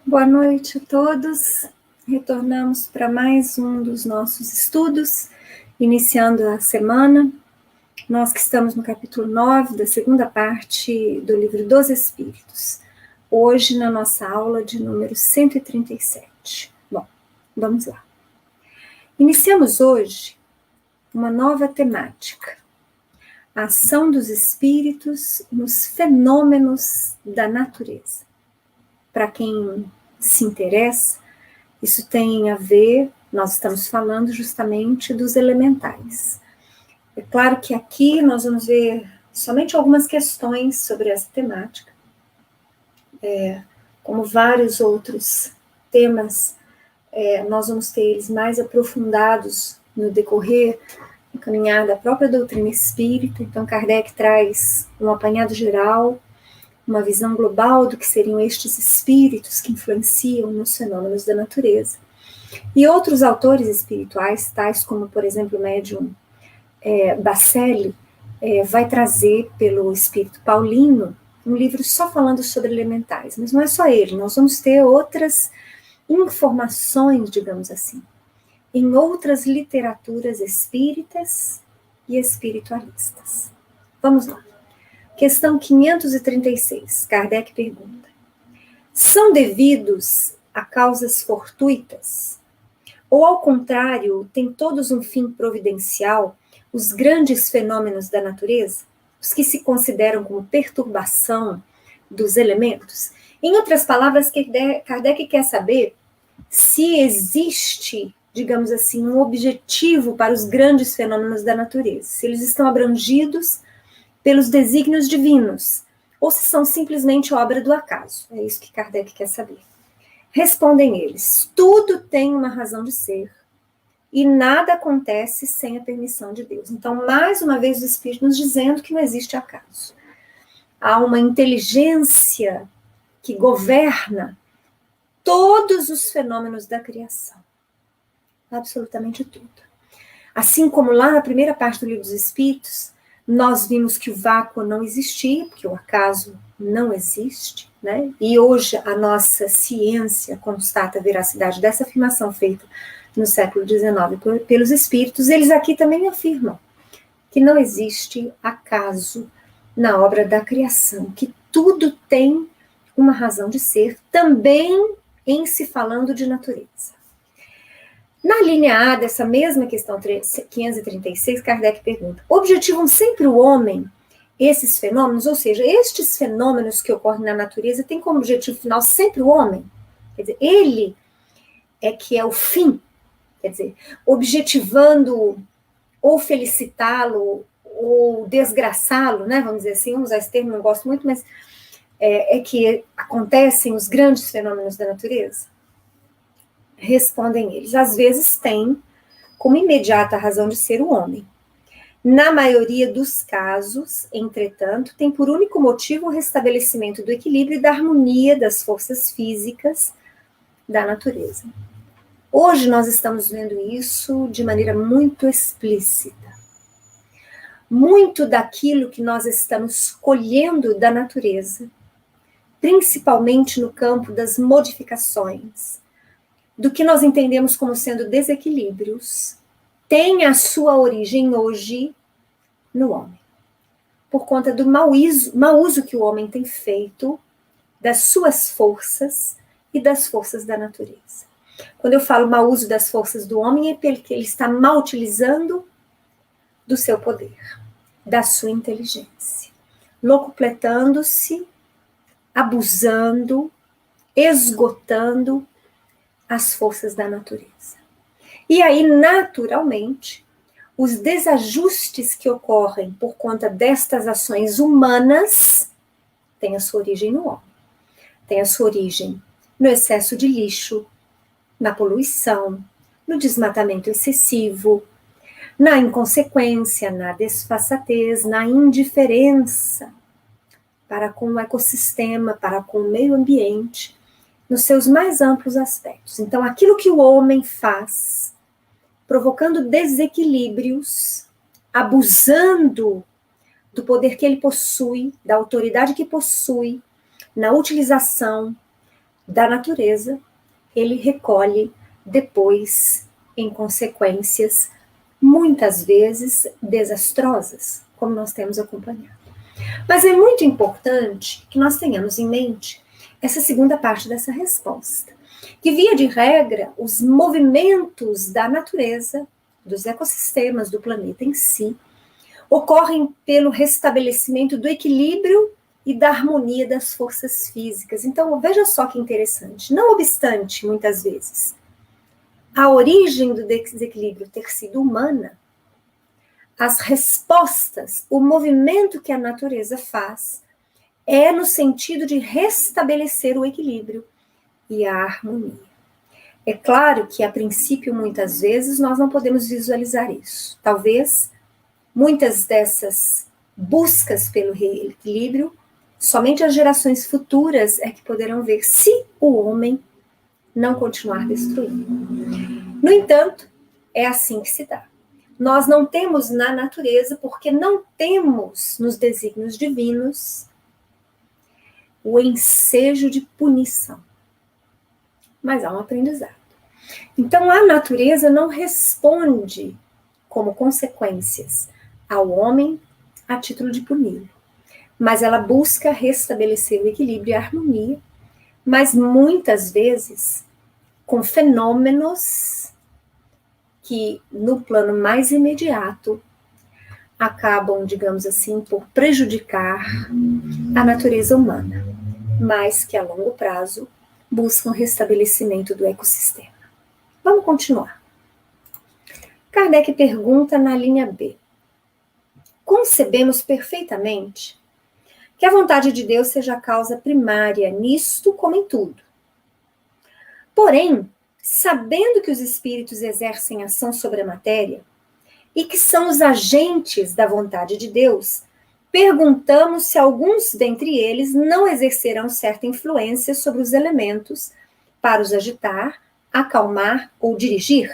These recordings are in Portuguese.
Boa noite a todos. Retornamos para mais um dos nossos estudos, iniciando a semana. Nós que estamos no capítulo 9 da segunda parte do livro dos Espíritos. Hoje na nossa aula de número 137. Bom, vamos lá. Iniciamos hoje uma nova temática. A ação dos espíritos nos fenômenos da natureza. Para quem se interessa, isso tem a ver, nós estamos falando justamente dos elementais. É claro que aqui nós vamos ver somente algumas questões sobre essa temática, como vários outros temas, nós vamos ter eles mais aprofundados no decorrer do caminhar da própria doutrina espírita. Então Kardec traz um apanhado geral, uma visão global do que seriam estes espíritos que influenciam nos fenômenos da natureza. E outros autores espirituais, tais como, por exemplo, o médium Bacelli, vai trazer pelo espírito paulino um livro só falando sobre elementais, mas não é só ele, nós vamos ter outras informações, digamos assim, em outras literaturas espíritas e espiritualistas. Vamos lá. Questão 536, Kardec pergunta: são devidos a causas fortuitas? Ou, ao contrário, têm todos um fim providencial, os grandes fenômenos da natureza, os que se consideram como perturbação dos elementos? Em outras palavras, Kardec quer saber se existe, digamos assim, um objetivo para os grandes fenômenos da natureza, se eles estão abrangidos pelos desígnios divinos, ou se são simplesmente obra do acaso. É isso que Kardec quer saber. Respondem eles: tudo tem uma razão de ser, e nada acontece sem a permissão de Deus. Então, mais uma vez, o Espírito nos dizendo que não existe acaso. Há uma inteligência que governa todos os fenômenos da criação. Absolutamente tudo. Assim como lá na primeira parte do Livro dos Espíritos, nós vimos que o vácuo não existia, porque o acaso não existe, né? E hoje a nossa ciência constata a veracidade dessa afirmação feita no século XIX pelos espíritos. Eles aqui também afirmam que não existe acaso na obra da criação, que tudo tem uma razão de ser, também em se falando de natureza. Na linha A dessa mesma questão 536, Kardec pergunta: objetivam sempre o homem esses fenômenos? Ou seja, estes fenômenos que ocorrem na natureza têm como objetivo final sempre o homem? Quer dizer, ele é que é o fim, quer dizer, objetivando ou felicitá-lo ou desgraçá-lo, né? Vamos dizer assim, vamos usar esse termo, não gosto muito, mas é que acontecem os grandes fenômenos da natureza? Respondem eles: às vezes tem como imediata razão de ser o homem. Na maioria dos casos, entretanto, tem por único motivo o restabelecimento do equilíbrio e da harmonia das forças físicas da natureza. Hoje nós estamos vendo isso de maneira muito explícita. Muito daquilo que nós estamos colhendo da natureza, principalmente no campo das modificações, do que nós entendemos como sendo desequilíbrios, tem a sua origem hoje no homem, por conta do mau uso que o homem tem feito das suas forças e das forças da natureza. Quando eu falo mau uso das forças do homem, é porque ele está mal utilizando do seu poder, da sua inteligência, locupletando-se, abusando, esgotando as forças da natureza. E aí, naturalmente, os desajustes que ocorrem por conta destas ações humanas têm a sua origem no homem. Tem a sua origem no excesso de lixo, na poluição, no desmatamento excessivo, na inconsequência, na desfaçatez, na indiferença para com o ecossistema, para com o meio ambiente, nos seus mais amplos aspectos. Então, aquilo que o homem faz, provocando desequilíbrios, abusando do poder que ele possui, da autoridade que possui, na utilização da natureza, ele recolhe depois em consequências muitas vezes desastrosas, como nós temos acompanhado. Mas é muito importante que nós tenhamos em mente essa segunda parte dessa resposta, que via de regra, os movimentos da natureza, dos ecossistemas, do planeta em si, ocorrem pelo restabelecimento do equilíbrio e da harmonia das forças físicas. Então, veja só que interessante. Não obstante, muitas vezes, a origem do desequilíbrio ter sido humana, as respostas, o movimento que a natureza faz é no sentido de restabelecer o equilíbrio e a harmonia. É claro que, a princípio, muitas vezes, nós não podemos visualizar isso. Talvez muitas dessas buscas pelo reequilíbrio, somente as gerações futuras é que poderão ver se o homem não continuar destruindo. No entanto, é assim que se dá. Nós não temos na natureza, porque não temos nos desígnios divinos o ensejo de punição. Mas há um aprendizado. Então, a natureza não responde como consequências ao homem a título de puni-lo, mas ela busca restabelecer o equilíbrio e a harmonia, mas muitas vezes com fenômenos que, no plano mais imediato, acabam, digamos assim, por prejudicar a natureza humana, mas que a longo prazo buscam restabelecimento do ecossistema. Vamos continuar. Kardec pergunta na linha B. Concebemos perfeitamente que a vontade de Deus seja a causa primária nisto como em tudo. Porém, sabendo que os espíritos exercem ação sobre a matéria e que são os agentes da vontade de Deus, perguntamos se alguns dentre eles não exercerão certa influência sobre os elementos para os agitar, acalmar ou dirigir?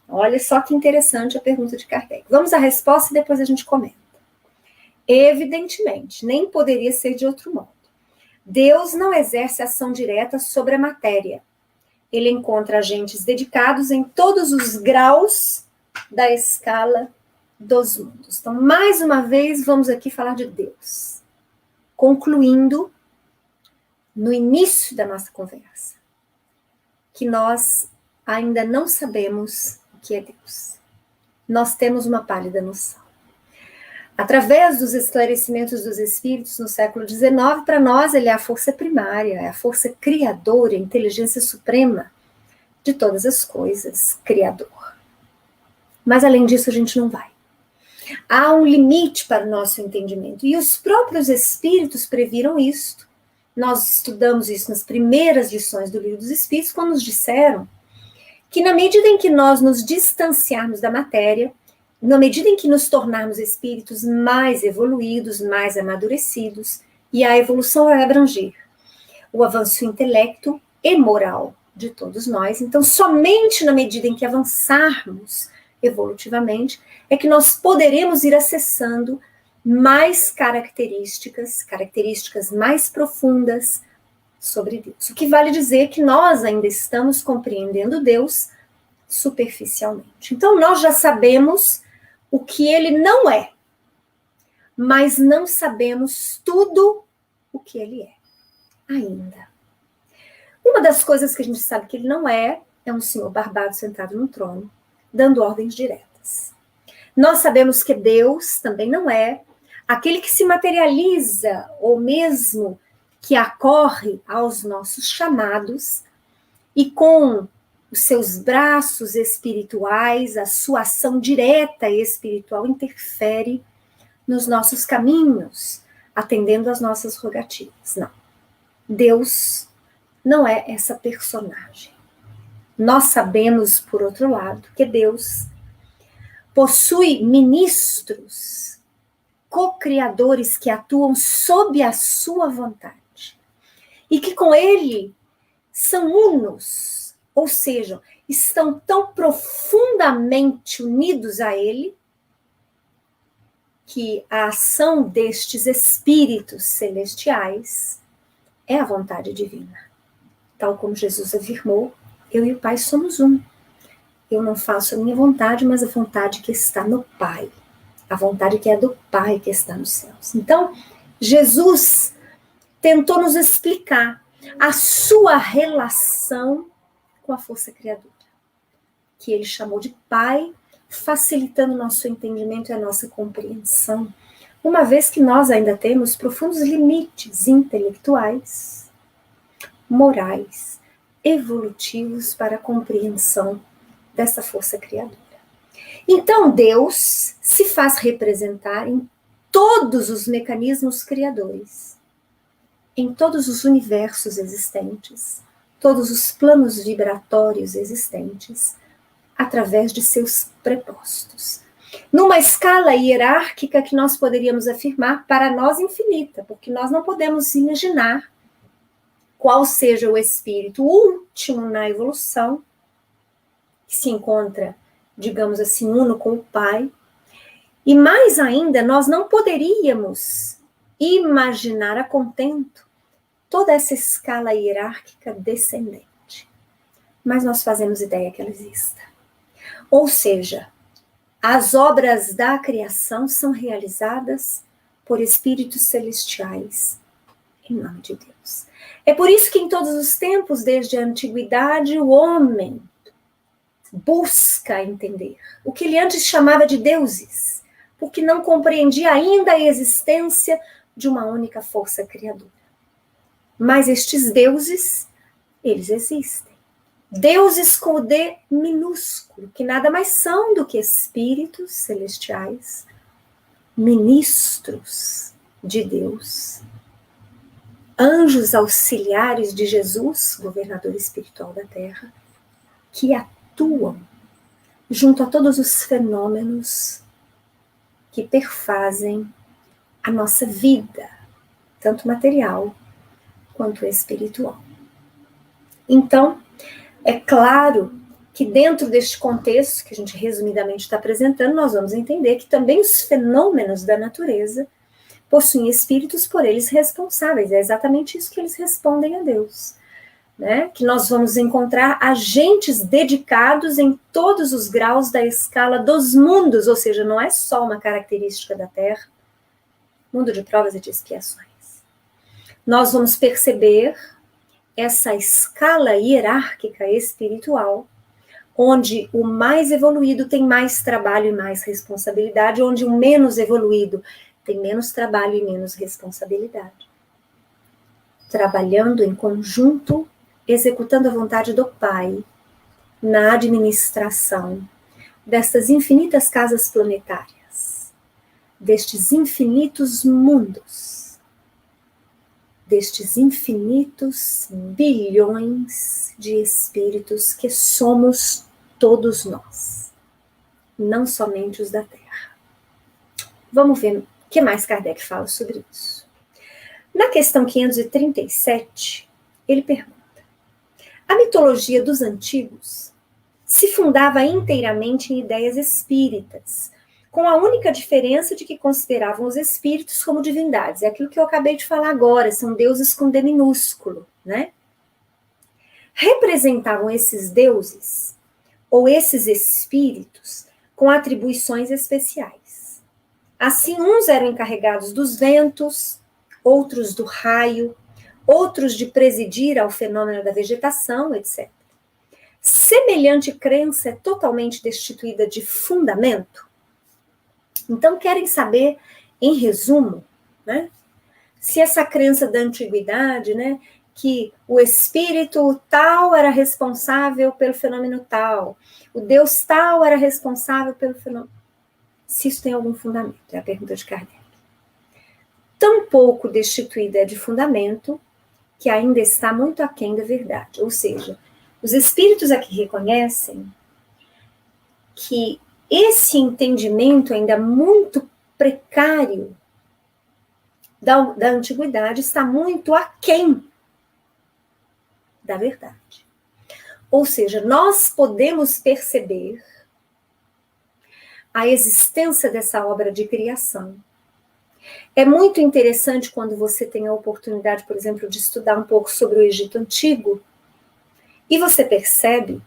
Olha só que interessante a pergunta de Kardec. Vamos à resposta e depois a gente comenta. Evidentemente, nem poderia ser de outro modo. Deus não exerce ação direta sobre a matéria. Ele encontra agentes dedicados em todos os graus da escala dos mundos. Então, mais uma vez, vamos aqui falar de Deus. Concluindo, no início da nossa conversa, que nós ainda não sabemos o que é Deus. Nós temos uma pálida noção. Através dos esclarecimentos dos espíritos no século XIX, para nós ele é a força primária, é a força criadora, a inteligência suprema de todas as coisas, criador. Mas além disso a gente não vai. Há um limite para o nosso entendimento, e os próprios espíritos previram isto. Nós estudamos isso nas primeiras lições do Livro dos Espíritos, quando nos disseram que na medida em que nós nos distanciarmos da matéria, na medida em que nos tornarmos espíritos mais evoluídos, mais amadurecidos, e a evolução vai abranger o avanço intelecto e moral de todos nós. Então, somente na medida em que avançarmos evolutivamente, é que nós poderemos ir acessando mais características mais profundas sobre Deus. O que vale dizer que nós ainda estamos compreendendo Deus superficialmente. Então, nós já sabemos o que ele não é, mas não sabemos tudo o que ele é, ainda. Uma das coisas que a gente sabe que ele não é um senhor barbado sentado no trono, dando ordens diretas. Nós sabemos que Deus também não é aquele que se materializa, ou mesmo que acorre aos nossos chamados e com os seus braços espirituais, a sua ação direta e espiritual interfere nos nossos caminhos, atendendo às nossas rogativas. Não. Deus não é essa personagem. Nós sabemos, por outro lado, que Deus possui ministros, co-criadores que atuam sob a sua vontade e que com ele são unos, ou seja, estão tão profundamente unidos a ele que a ação destes espíritos celestiais é a vontade divina. tal como Jesus afirmou, eu e o Pai somos um. Eu não faço a minha vontade, mas a vontade que está no Pai. A vontade que é do Pai que está nos céus. Então, Jesus tentou nos explicar a sua relação com a força criadora, que ele chamou de Pai, facilitando o nosso entendimento e a nossa compreensão, uma vez que nós ainda temos profundos limites intelectuais, morais, evolutivos para a compreensão dessa força criadora. Então, Deus se faz representar em todos os mecanismos criadores, em todos os universos existentes, todos os planos vibratórios existentes, através de seus prepostos. Numa escala hierárquica que nós poderíamos afirmar para nós infinita, porque nós não podemos imaginar qual seja o espírito último na evolução, que se encontra, digamos assim, uno com o Pai. E mais ainda, nós não poderíamos imaginar a contento toda essa escala hierárquica descendente. Mas nós fazemos ideia que ela exista. Ou seja, as obras da criação são realizadas por espíritos celestiais, em nome de Deus. É por isso que em todos os tempos, desde a antiguidade, o homem busca entender o que ele antes chamava de deuses, porque não compreendia ainda a existência de uma única força criadora. Mas estes deuses, eles existem. Deuses com o D minúsculo, que nada mais são do que espíritos celestiais, ministros de Deus, anjos auxiliares de Jesus, governador espiritual da Terra, que atuam junto a todos os fenômenos que perfazem a nossa vida, tanto material quanto espiritual. Então, é claro que dentro deste contexto, que a gente resumidamente está apresentando, nós vamos entender que também os fenômenos da natureza possuem espíritos por eles responsáveis. É exatamente isso que eles respondem a Deus. Né? Que nós vamos encontrar agentes dedicados em todos os graus da escala dos mundos, ou seja, não é só uma característica da Terra, mundo de provas e de expiações. Nós vamos perceber essa escala hierárquica espiritual, onde o mais evoluído tem mais trabalho e mais responsabilidade, onde o menos evoluído tem menos trabalho e menos responsabilidade. Trabalhando em conjunto, executando a vontade do Pai, na administração destas infinitas casas planetárias, destes infinitos mundos, destes infinitos bilhões de espíritos que somos todos nós, não somente os da Terra. Vamos ver o que mais Kardec fala sobre isso. Na questão 537, ele pergunta: a mitologia dos antigos se fundava inteiramente em ideias espíritas, com a única diferença de que consideravam os espíritos como divindades. É aquilo que eu acabei de falar agora, são deuses com D minúsculo, né? Representavam esses deuses, ou esses espíritos, com atribuições especiais. Assim, uns eram encarregados dos ventos, outros do raio, outros de presidir ao fenômeno da vegetação, etc. Semelhante crença é totalmente destituída de fundamento? Então, querem saber, em resumo, né, se essa crença da antiguidade, né, que o espírito tal era responsável pelo fenômeno tal, o Deus tal era responsável pelo fenômeno, se isso tem algum fundamento, é a pergunta de Kardec. Tão pouco destituída é de fundamento, que ainda está muito aquém da verdade. Ou seja, os espíritos aqui reconhecem que esse entendimento ainda muito precário da antiguidade está muito aquém da verdade. Ou seja, nós podemos perceber a existência dessa obra de criação. É muito interessante quando você tem a oportunidade, por exemplo, de estudar um pouco sobre o Egito Antigo, E você percebe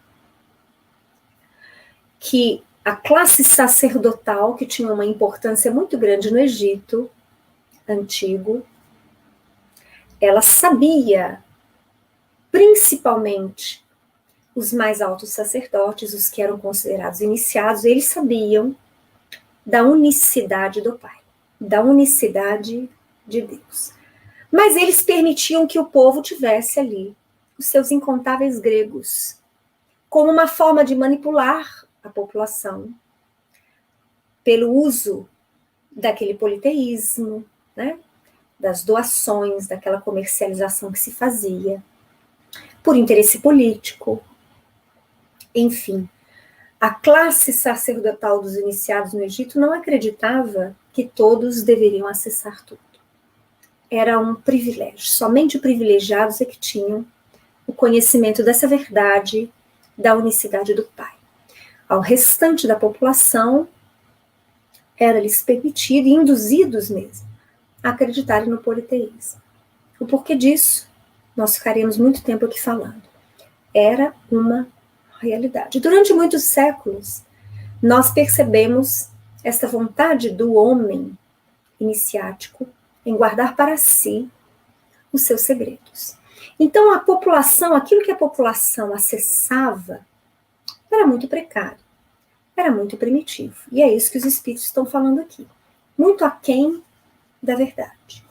que a classe sacerdotal, que tinha uma importância muito grande no Egito antigo, ela sabia, principalmente os mais altos sacerdotes, os que eram considerados iniciados, eles sabiam da unicidade do Pai, da unicidade de Deus. Mas eles permitiam que o povo tivesse ali os seus incontáveis gregos, como uma forma de manipular a população, pelo uso daquele politeísmo, né? Das doações, daquela comercialização que se fazia, por interesse político, enfim. A classe sacerdotal dos iniciados no Egito não acreditava que todos deveriam acessar tudo. Era um privilégio, somente privilegiados é que tinham o conhecimento dessa verdade, da unicidade do Pai. Ao restante da população, era-lhes permitido, e induzidos mesmo, a acreditarem no politeísmo. O porquê disso, nós ficaremos muito tempo aqui falando. Era uma realidade. Durante muitos séculos, nós percebemos essa vontade do homem iniciático em guardar para si os seus segredos. Então, a população, aquilo que a população acessava, era muito precário, era muito primitivo. E é isso que os espíritos estão falando aqui. Muito aquém da verdade.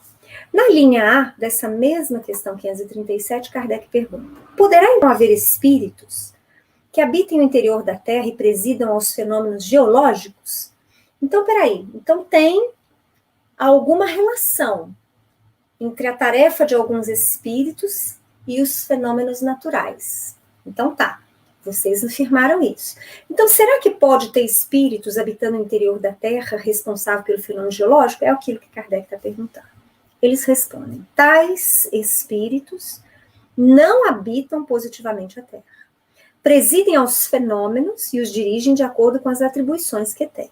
Na linha A dessa mesma questão 537, Kardec pergunta: poderá então haver espíritos que habitem o interior da Terra e presidam aos fenômenos geológicos? Então, peraí. Então, tem alguma relação entre a tarefa de alguns espíritos e os fenômenos naturais. Então, tá. Vocês afirmaram isso. Então, será que pode ter espíritos habitando o interior da Terra responsável pelo fenômeno geológico? É aquilo que Kardec está perguntando. Eles respondem: tais espíritos não habitam positivamente a Terra. Presidem aos fenômenos e os dirigem de acordo com as atribuições que têm.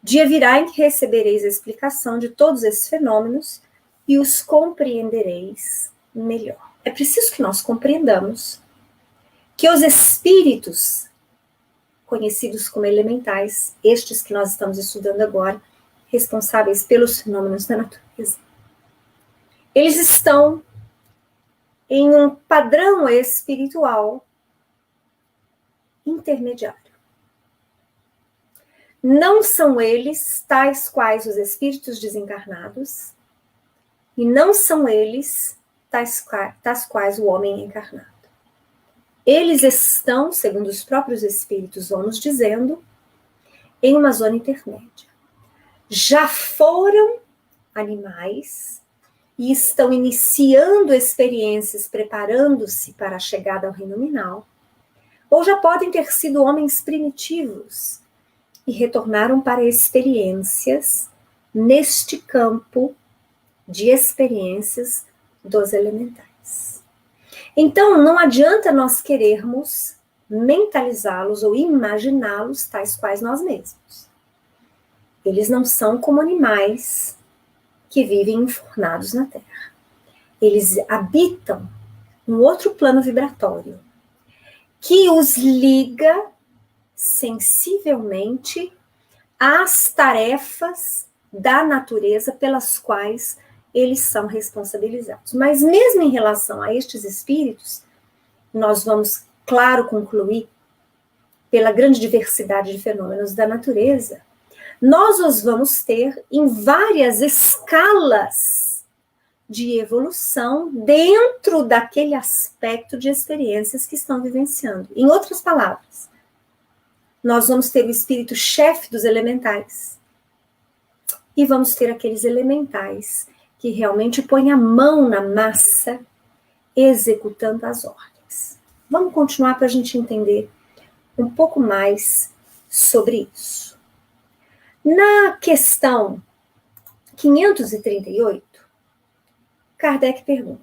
Dia virá em que recebereis a explicação de todos esses fenômenos e os compreendereis melhor. É preciso que nós compreendamos que os espíritos, conhecidos como elementais, estes que nós estamos estudando agora, responsáveis pelos fenômenos da natureza, eles estão em um padrão espiritual intermediário. Não são eles tais quais os espíritos desencarnados, e não são eles tais quais o homem encarnado. Eles estão, segundo os próprios espíritos vão nos dizendo, em uma zona intermédia. Já foram animais e estão iniciando experiências, preparando-se para a chegada ao reino nominal, ou já podem ter sido homens primitivos e retornaram para experiências neste campo de experiências dos elementais. Então, não adianta nós querermos mentalizá-los ou imaginá-los tais quais nós mesmos. Eles não são como animais que vivem enfornados na Terra. Eles habitam um outro plano vibratório que os liga sensivelmente às tarefas da natureza pelas quais eles são responsabilizados. Mas mesmo em relação a estes espíritos, nós vamos, claro, concluir, pela grande diversidade de fenômenos da natureza, nós os vamos ter em várias escalas de evolução dentro daquele aspecto de experiências que estão vivenciando. Em outras palavras, nós vamos ter o espírito chefe dos elementais e vamos ter aqueles elementais que realmente põem a mão na massa, executando as ordens. Vamos continuar para a gente entender um pouco mais sobre isso. Na questão 538, Kardec pergunta: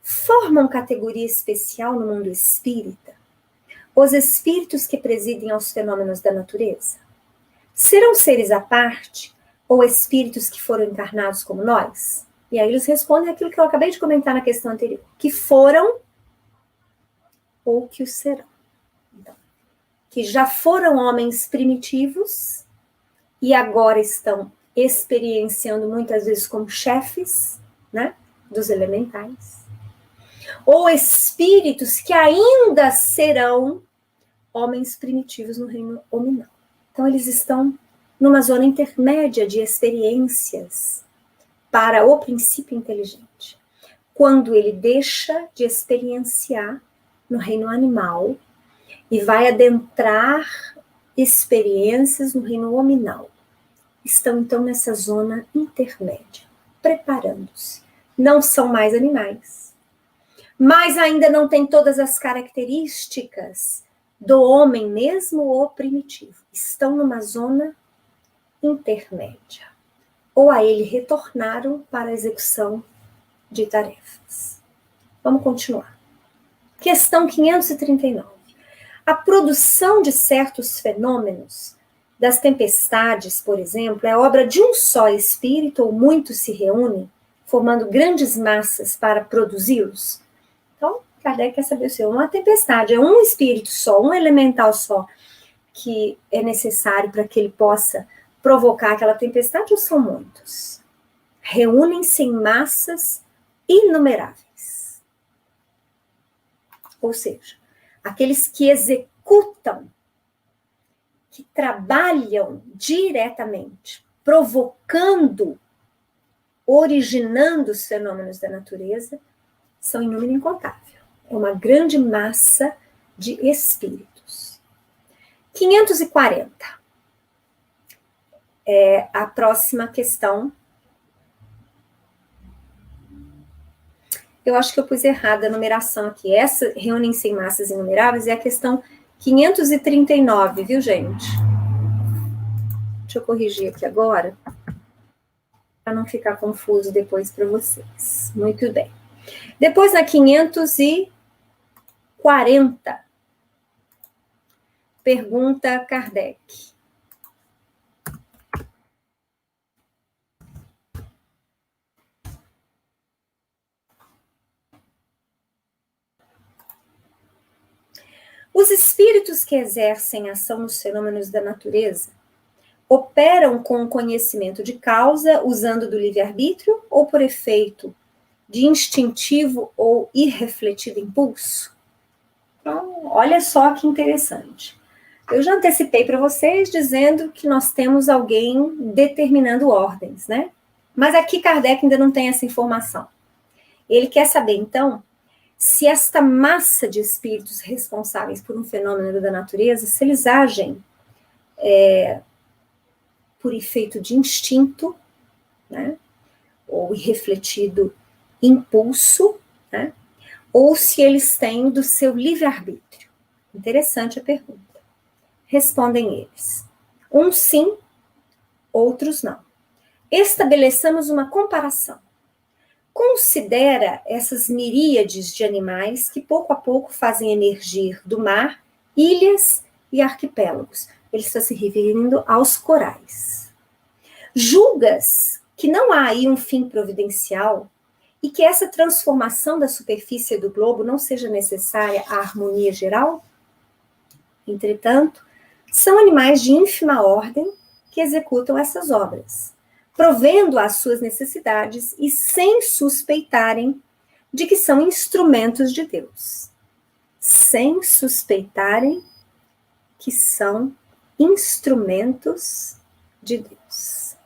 formam categoria especial no mundo espírita os espíritos que presidem aos fenômenos da natureza? Serão seres à parte ou espíritos que foram encarnados como nós? E aí eles respondem aquilo que eu acabei de comentar na questão anterior, que foram ou que o serão. Então, que já foram homens primitivos e agora estão experienciando muitas vezes como chefes, né, dos elementais. Ou espíritos que ainda serão homens primitivos no reino hominal. Então, eles estão numa zona intermédia de experiências para o princípio inteligente. Quando ele deixa de experienciar no reino animal e vai adentrar experiências no reino hominal. Estão, então, nessa zona intermédia, preparando-se. Não são mais animais, mas ainda não têm todas as características do homem, mesmo o primitivo. Estão numa zona intermédia. Ou a ele retornaram para a execução de tarefas. Vamos continuar. Questão 539. A produção de certos fenômenos, das tempestades, por exemplo, é obra de um só espírito ou muitos se reúnem, formando grandes massas para produzi-los? Então, Kardec quer saber se é uma tempestade, é um espírito só, um elemental só, que é necessário para que ele possa provocar aquela tempestade, ou são muitos? Reúnem-se em massas inumeráveis. Ou seja, aqueles que executam, que trabalham diretamente, provocando, originando os fenômenos da natureza, são em número incontável. É uma grande massa de espíritos. 540. É a próxima questão. Eu acho que eu pus errada a numeração aqui. Essa reúnem-se em massas inumeráveis é a questão 539, viu, gente? Deixa eu corrigir aqui agora, para não ficar confuso depois para vocês. Muito bem. Depois, na 540, pergunta Kardec. Os espíritos que exercem ação nos fenômenos da natureza operam com o conhecimento de causa, usando do livre-arbítrio, ou por efeito de instintivo ou irrefletido impulso? Então, olha só que interessante. Eu já antecipei para vocês dizendo que nós temos alguém determinando ordens, né? Mas aqui Kardec ainda não tem essa informação. Ele quer saber, então, se esta massa de espíritos responsáveis por um fenômeno da natureza, se eles agem por efeito de instinto, né, ou irrefletido impulso, né, ou se eles têm do seu livre-arbítrio. Interessante a pergunta. Respondem eles. Uns sim, outros não. Estabeleçamos uma comparação. Considera essas miríades de animais que pouco a pouco fazem emergir do mar ilhas e arquipélagos. Ele está se referindo aos corais. Julgas que não há aí um fim providencial e que essa transformação da superfície do globo não seja necessária à harmonia geral? Entretanto, são animais de ínfima ordem que executam essas obras, provendo às suas necessidades e sem suspeitarem de que são instrumentos de Deus. Sem suspeitarem que são instrumentos de Deus.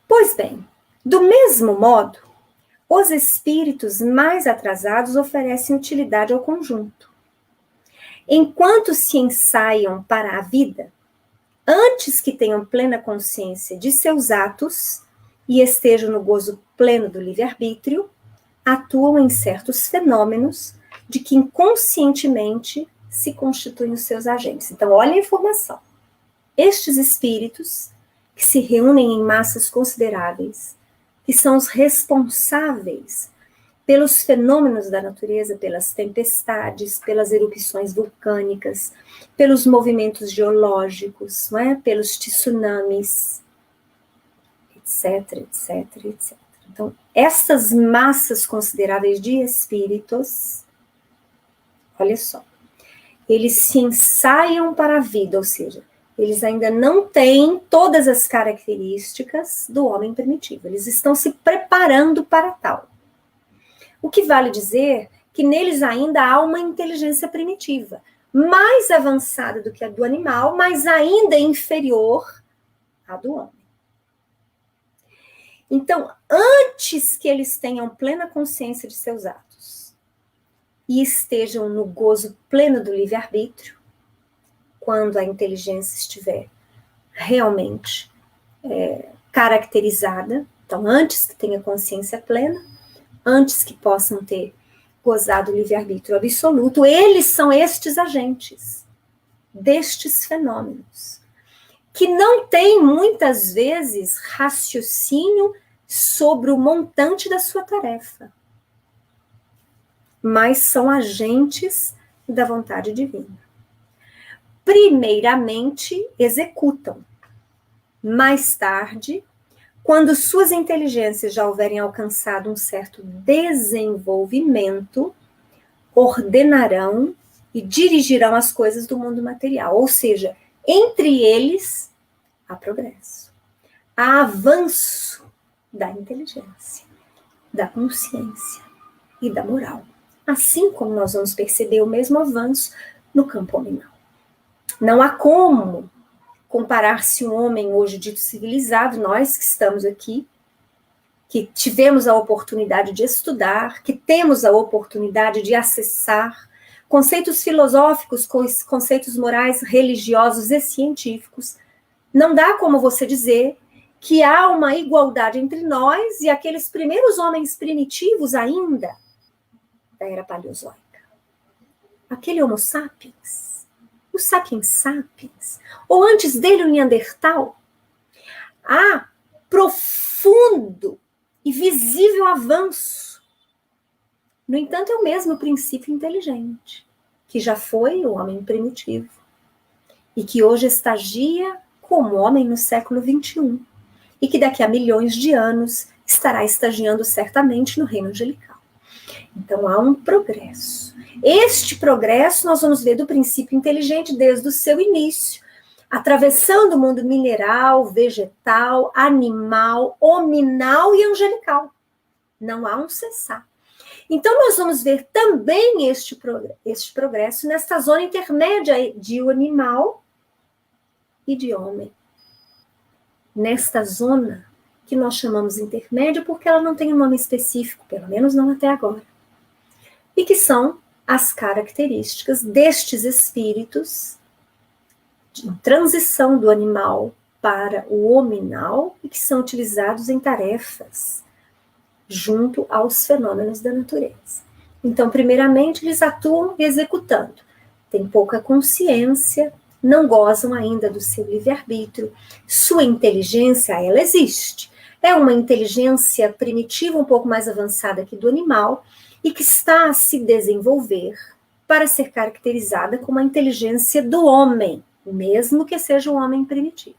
Pois bem, do mesmo modo, os espíritos mais atrasados oferecem utilidade ao conjunto. Enquanto se ensaiam para a vida, antes que tenham plena consciência de seus atos e estejam no gozo pleno do livre-arbítrio, atuam em certos fenômenos de que inconscientemente se constituem os seus agentes. Então, olha a informação. Estes espíritos, que se reúnem em massas consideráveis, que são os responsáveis pelos fenômenos da natureza, pelas tempestades, pelas erupções vulcânicas, pelos movimentos geológicos, não é? Pelos tsunamis, etc, etc, etc. Então, essas massas consideráveis de espíritos, olha só, eles se ensaiam para a vida, ou seja, eles ainda não têm todas as características do homem primitivo, eles estão se preparando para tal. O que vale dizer que neles ainda há uma inteligência primitiva, mais avançada do que a do animal, mas ainda inferior à do homem. Então, antes que eles tenham plena consciência de seus atos e estejam no gozo pleno do livre-arbítrio, quando a inteligência estiver realmente caracterizada, então antes que tenha consciência plena, antes que possam ter gozado o livre-arbítrio absoluto, eles são estes agentes destes fenômenos, que não têm muitas vezes raciocínio sobre o montante da sua tarefa, mas são agentes da vontade divina. Primeiramente, executam. Mais tarde, quando suas inteligências já houverem alcançado um certo desenvolvimento, ordenarão e dirigirão as coisas do mundo material. Ou seja, entre eles, há progresso. Há avanço da inteligência, da consciência e da moral. Assim como nós vamos perceber o mesmo avanço no campo nominal. Não há como comparar-se um homem hoje dito civilizado, nós que estamos aqui, que tivemos a oportunidade de estudar, que temos a oportunidade de acessar conceitos filosóficos, conceitos morais, religiosos e científicos. Não dá como você dizer que há uma igualdade entre nós e aqueles primeiros homens primitivos ainda da era paleozoica. Aquele Homo sapiens, o sapiens sapiens, ou antes dele o Neandertal. Há profundo e visível avanço. No entanto, é o mesmo princípio inteligente, que já foi o homem primitivo, e que hoje estagia como homem no século XXI, e que daqui a milhões de anos estará estagiando certamente no reino angelical. Então, há um progresso. Este progresso nós vamos ver do princípio inteligente desde o seu início, atravessando o mundo mineral, vegetal, animal, hominal e angelical. Não há um cessar. Então, nós vamos ver também este progresso nesta zona intermédia de animal e de homem. Nesta zona que nós chamamos intermédia porque ela não tem um nome específico, pelo menos não até agora. E que são as características destes espíritos de transição do animal para o hominal e que são utilizados em tarefas junto aos fenômenos da natureza. Então, primeiramente, eles atuam executando. Têm pouca consciência, não gozam ainda do seu livre-arbítrio. Sua inteligência, ela existe. É uma inteligência primitiva, um pouco mais avançada que do animal, e que está a se desenvolver para ser caracterizada como a inteligência do homem, mesmo que seja um homem primitivo.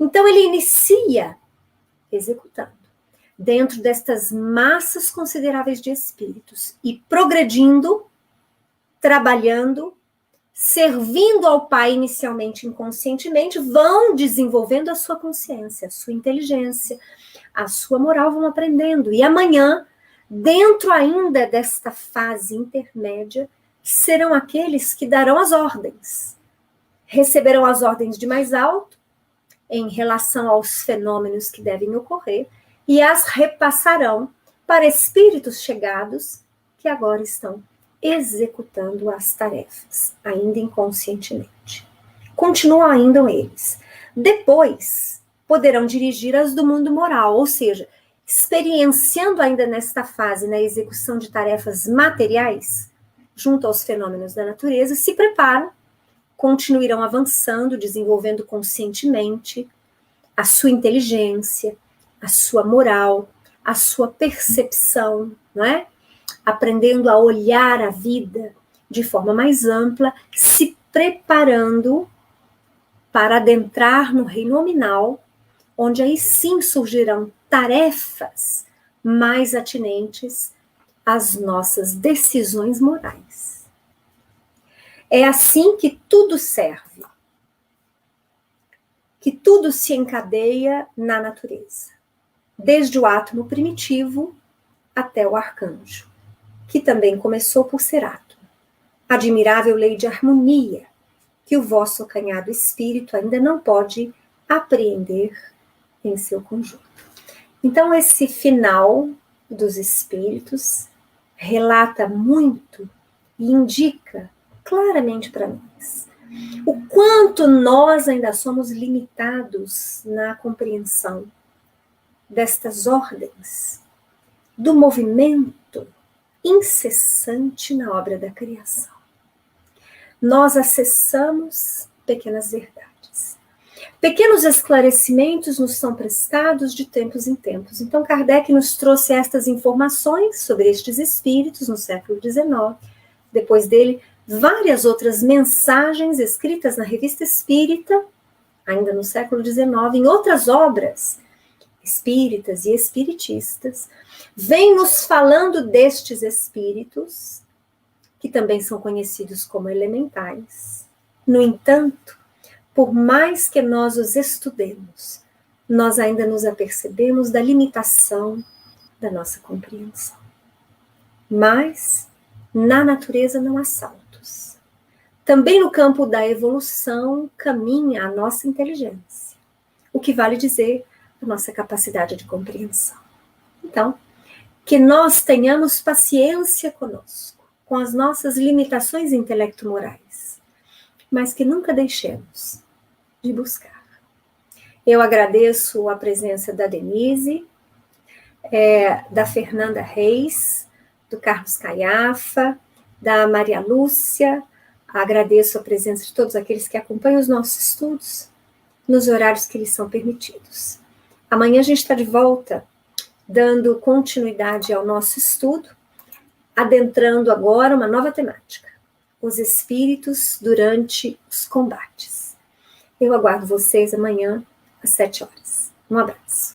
Então, ele inicia executando dentro destas massas consideráveis de espíritos e progredindo, trabalhando, servindo ao Pai inicialmente inconscientemente, vão desenvolvendo a sua consciência, a sua inteligência, a sua moral, vão aprendendo. E amanhã, dentro ainda desta fase intermédia, serão aqueles que darão as ordens. Receberão as ordens de mais alto em relação aos fenômenos que devem ocorrer e as repassarão para espíritos chegados que agora estão executando as tarefas, ainda inconscientemente. Continuam ainda eles. Depois, poderão dirigir as do mundo moral, ou seja, experienciando ainda nesta fase, na execução de tarefas materiais, junto aos fenômenos da natureza, se preparam, continuarão avançando, desenvolvendo conscientemente a sua inteligência, a sua moral, a sua percepção, não é? Aprendendo a olhar a vida de forma mais ampla, se preparando para adentrar no reino nominal, onde aí sim surgirão tarefas mais atinentes às nossas decisões morais. É assim que tudo serve, que tudo se encadeia na natureza, desde o átomo primitivo até o arcanjo, que também começou por ser átomo. Admirável lei de harmonia, que o vosso acanhado espírito ainda não pode apreender em seu conjunto. Então, esse final dos espíritos relata muito e indica claramente para nós o quanto nós ainda somos limitados na compreensão destas ordens, do movimento incessante na obra da criação. Nós acessamos pequenas verdades. Pequenos esclarecimentos nos são prestados de tempos em tempos. Então, Kardec nos trouxe estas informações sobre estes espíritos no século XIX. Depois dele, várias outras mensagens escritas na Revista Espírita, ainda no século XIX, em outras obras espíritas e espiritistas, vem nos falando destes espíritos, que também são conhecidos como elementais. No entanto, por mais que nós os estudemos, nós ainda nos apercebemos da limitação da nossa compreensão. Mas, na natureza não há saltos. Também no campo da evolução caminha a nossa inteligência, o que vale dizer a nossa capacidade de compreensão. Então, que nós tenhamos paciência conosco, com as nossas limitações intelecto-morais, mas que nunca deixemos de buscar. Eu agradeço a presença da Denise, da Fernanda Reis, do Carlos Caiafa, da Maria Lúcia, agradeço a presença de todos aqueles que acompanham os nossos estudos, nos horários que lhes são permitidos. Amanhã a gente está de volta, dando continuidade ao nosso estudo, adentrando agora uma nova temática, os espíritos durante os combates. Eu aguardo vocês amanhã às 7 horas. Um abraço.